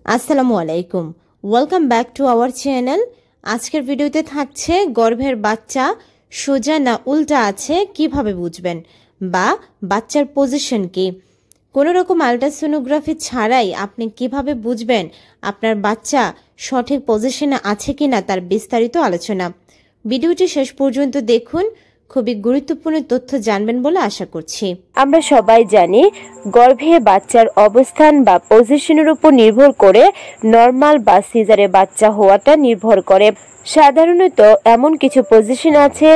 আসসালামু আলাইকুম, welcome back to our channel. আজকের ভিডিওতে থাকছে গর্ভের বাচ্চা সোজা না উল্টা আছে কিভাবে বুঝবেন, বা বাচ্চার পজিশন কি। কোনো রকম আল্ট্রাসোনোগ্রাফি ছাড়াই আপনি কিভাবে বুঝবেন আপনার বাচ্চা সঠিক পজিশনে আছে কিনা তার বিস্তারিত আলোচনা। ভিডিওটি শেষ পর্যন্ত দেখুন, খুবই গুরুত্বপূর্ণ তথ্য জানবেন বলে আশা করছি। আমরা সবাই জানি গর্ভে বাচ্চার অবস্থান বা পজিশনের উপর নির্ভর করে নর্মাল বা সিজারে বাচ্চা হওয়াটা নির্ভর করে। সাধারণত এমন কিছু পজিশন আছে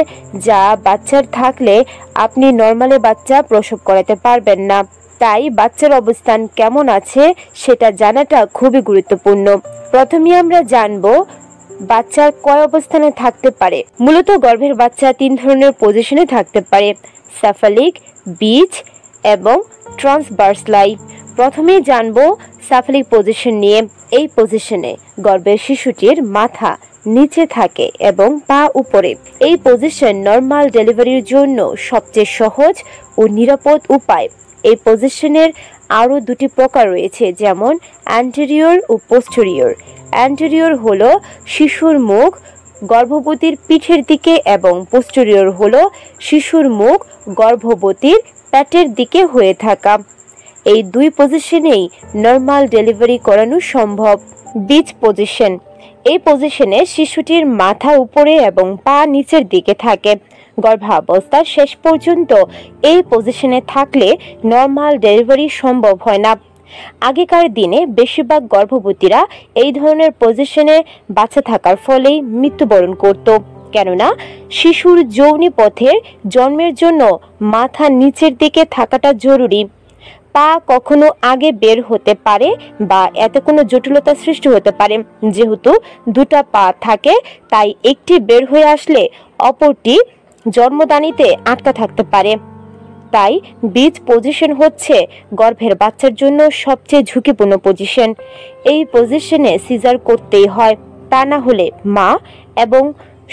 যা বাচ্চার থাকলে আপনি নর্মালে বাচ্চা প্রসব করাতে পারবেন না। তাই বাচ্চার অবস্থান কেমন আছে সেটা জানাটা খুবই গুরুত্বপূর্ণ। প্রথমে আমরা জানবো বাচ্চার কয় অবস্থানে থাকতে পারে। মূলত গর্ভের বাচ্চা 3 ধরনের পজিশনে থাকতে পারে: সাফালিক, বিচ এবং ট্রান্সভার্সলাই। প্রথমেই জানবো সাফালিক পজিশন নিয়ে। এই পজিশনে গর্ভের শিশুটির মাথা নিচে থাকে এবং পা উপরে। এই পজিশন নর্মাল ডেলিভারির জন্য সবচেয়ে সহজ ও নিরাপদ উপায়। এই পজিশনের আরও 2টি প্রকার রয়েছে, যেমন অ্যান্টেরিয়র ও পোস্টেরিয়র। অ্যান্টেরিয়র হলো শিশুর মুখ গর্ভবতীর পিঠের দিকে এবং পোস্টেরিয়র হলো শিশুর মুখ গর্ভবতীর পেটের দিকে হয়ে থাকা। এই 2 পজিশনেই নর্মাল ডেলিভারি করানো সম্ভব। Beach position. এই পজিশনে শিশুটির মাথা উপরে এবং পা নিচের দিকে থাকে। গর্ভাবস্থার শেষ পর্যন্ত এই পজিশনে থাকলে নর্মাল ডেলিভারি সম্ভব হয় না। আগেকার দিনে বেশিরভাগ গর্ভবতীরা এই ধরনের পজিশনে বাচ্চা থাকার ফলেই মৃত্যুবরণ করত, কেননা শিশুর যৌনি পথের জন্মের জন্য মাথা নিচের দিকে থাকাটা জরুরি। পা কখনো আগে বের হতে পারে বা এতে কোনো জটিলতা সৃষ্টি হতে পারে। যেহেতু 2টা পা থাকে, তাই একটি বের হয়ে আসলে অপরটি জন্মদানিতে আটকা থাকতে পারে। তাই বিচ পজিশন হচ্ছে গর্ভের বাচ্চার জন্য সবচেয়ে ঝুঁকিপূর্ণ পজিশন। এই পজিশনে সিজার করতেই হয়, তা না হলে মা এবং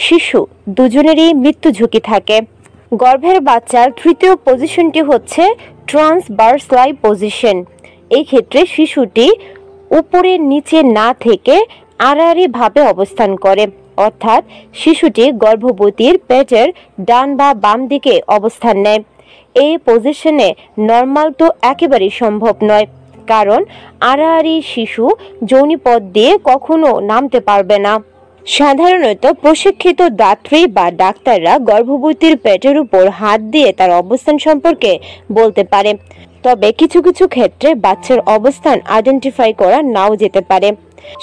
শিশু দুজনেরই মৃত্যু ঝুঁকি থাকে। গর্ভের বাচ্চার তৃতীয় পজিশনটি হচ্ছে ট্রান্সভার্সলাই পজিশন। এই ক্ষেত্রে শিশুটি উপরে নিচে না থেকে আড়াআড়ি ভাবে অবস্থান করে, অর্থাৎ শিশুটি গর্ভবতীর পেটের ডান বা বাম দিকে অবস্থান নেয়। এই পজিশনে নর্মাল তো একেবারেই সম্ভব নয়, কারণ আড়াআড়ি শিশু যৌনিপথ দিয়ে কখনো নামতে পারবে না। সাধারণত প্রশিক্ষিত দাত্রী বা ডাক্তাররা গর্ভবতীর পেটের উপর হাত দিয়ে তার অবস্থান সম্পর্কে বলতে পারে। তবে কিছু কিছু ক্ষেত্রে বাচ্চার অবস্থান আইডেন্টিফাই করা নাও যেতে পারে।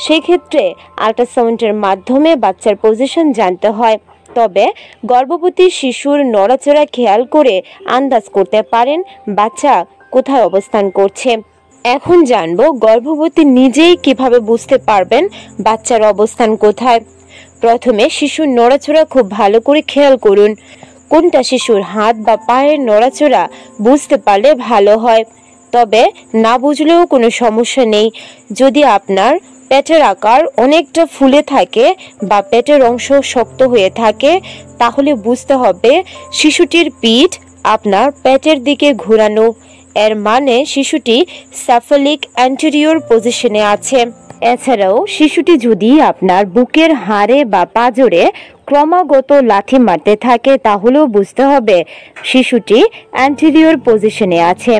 সেই ক্ষেত্রে আল্ট্রাসাউন্ডের মাধ্যমে বাচ্চার পজিশন জানতে হয়। তবে গর্ভবতী শিশুর নড়াচড়া খেয়াল করে আন্দাজ করতে পারেন বাচ্চা কোথায় অবস্থান করছে। এখন জানবো গর্ভবতী নিজেই কিভাবে বুঝতে পারবেন বাচ্চার অবস্থান কোথায়। প্রথমে শিশুর নড়াচড়া খুব ভালো করে খেয়াল করুন। কোনটা শিশুর হাত বা পায়ের নড়াচড়া বুঝতে পারলে ভালো হয়। তবে না বুঝলেও কোনো সমস্যা নেই। যদি আপনার পেটের আকার অনেকটা ফুলে থাকে বা পেটের অংশ শক্ত হয়ে থাকে, তাহলে বুঝতে হবে শিশুটির পিঠ আপনার পেটের দিকে ঘোরানো। এর মানে শিশুটি সাফালিক অ্যান্টেরিয়র পজিশনে আছে। এছাড়াও শিশুটি যদি আপনার বুকের হাড়ে বা পাঁজরে ক্রমাগত লাথি মারতে থাকে, তাহলেও বুঝতে হবে শিশুটি অ্যান্টেরিয়র পজিশনে আছে।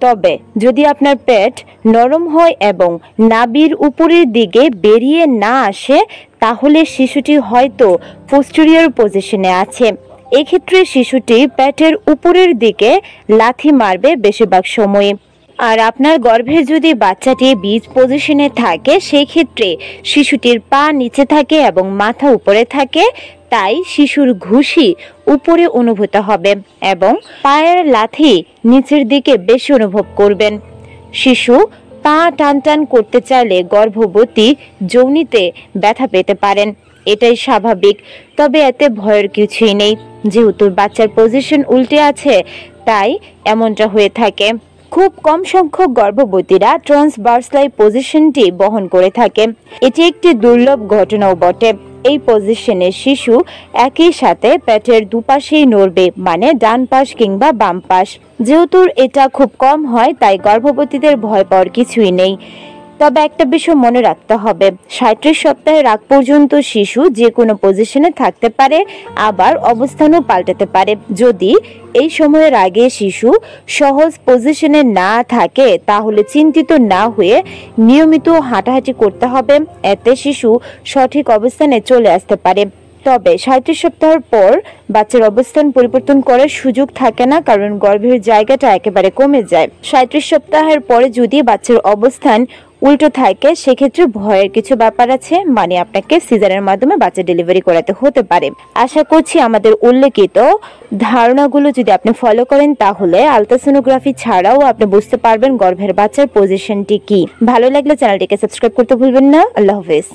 তবে যদি আপনার পেট নরম হয় এবং নাভির উপরের দিকে বেরিয়ে না আসে, তাহলে শিশুটি হয়তো পোস্টেরিয়র পজিশনে আছে। এক্ষেত্রে শিশুটি পেটের উপরের দিকে লাথি মারবে বেশিরভাগ সময়ে। আর আপনার গর্ভে যদি বাচ্চাটি বিচ পজিশনে থাকে, সেই ক্ষেত্রে শিশুটির পা নিচে থাকে এবং মাথা উপরে থাকে, তাই শিশুর ঘুষি উপরে অনুভূত হবে এবং পায়ের লাথি নিচের দিকে বেশি অনুভব করবেন। শিশু পা টান টান করতে চাইলে গর্ভবতী যৌনিতে ব্যথা পেতে পারেন, এটাই স্বাভাবিক। তবে এতে ভয়ের কিছুই নেই, যেহেতু বাচ্চার পজিশন উল্টে আছে, তাই এমনটা হয়ে থাকে। খুব কম সংখ্যক গর্ভবতীরা ট্রান্সভার্সলাই পজিশনটি বহন করে থাকে। এটি একটি দুর্লভ ঘটনাও বটে। এই পজিশনে শিশু একই সাথে পেটের দুপাশেই নড়বে, মানে ডান পাশ কিংবা বাম পাশ। যেহেতু এটা খুব কম হয়, তাই গর্ভবতীদের ভয় পাওয়ার কিছুই নেই। তবে একটা বিষয় মনে রাখতে হবে, 37 সপ্তাহের আগ পর্যন্ত শিশু যে কোনো পজিশনে থাকতে পারে, আবার অবস্থানও পাল্টাতে পারে। যদি এই সময়ের আগে শিশু সহজ পজিশনে না থাকে তাহলে চিন্তিত না হয়ে নিয়মিত হাঁটাহাঁটি করতে হবে, এতে শিশু সঠিক অবস্থানে চলে আসতে পারে। তবে 37 সপ্তাহের পর বাচ্চার অবস্থান পরিবর্তন করার সুযোগ থাকে না, কারণ গর্ভের জায়গাটা একেবারে কমে যায়। 37 সপ্তাহের পরে যদি বাচ্চার অবস্থান উল্টো থাকে সেক্ষেত্রে ভয়ের কিছু ব্যাপার আছে, মানে আপনাকে সিজারের মাধ্যমে বাচ্চা ডেলিভারি করাতে হতে পারে। আশা করছি আমাদের উল্লেখিত ধারণাগুলো যদি আপনি ফলো করেন তাহলে আলট্রাসোনোগ্রাফি ছাড়াও আপনি বুঝতে পারবেন গর্ভের বাচ্চার পজিশনটি কি। ভালো লাগলে চ্যানেলটিকে সাবস্ক্রাইব করতে ভুলবেন না। আল্লাহ হাফেজ।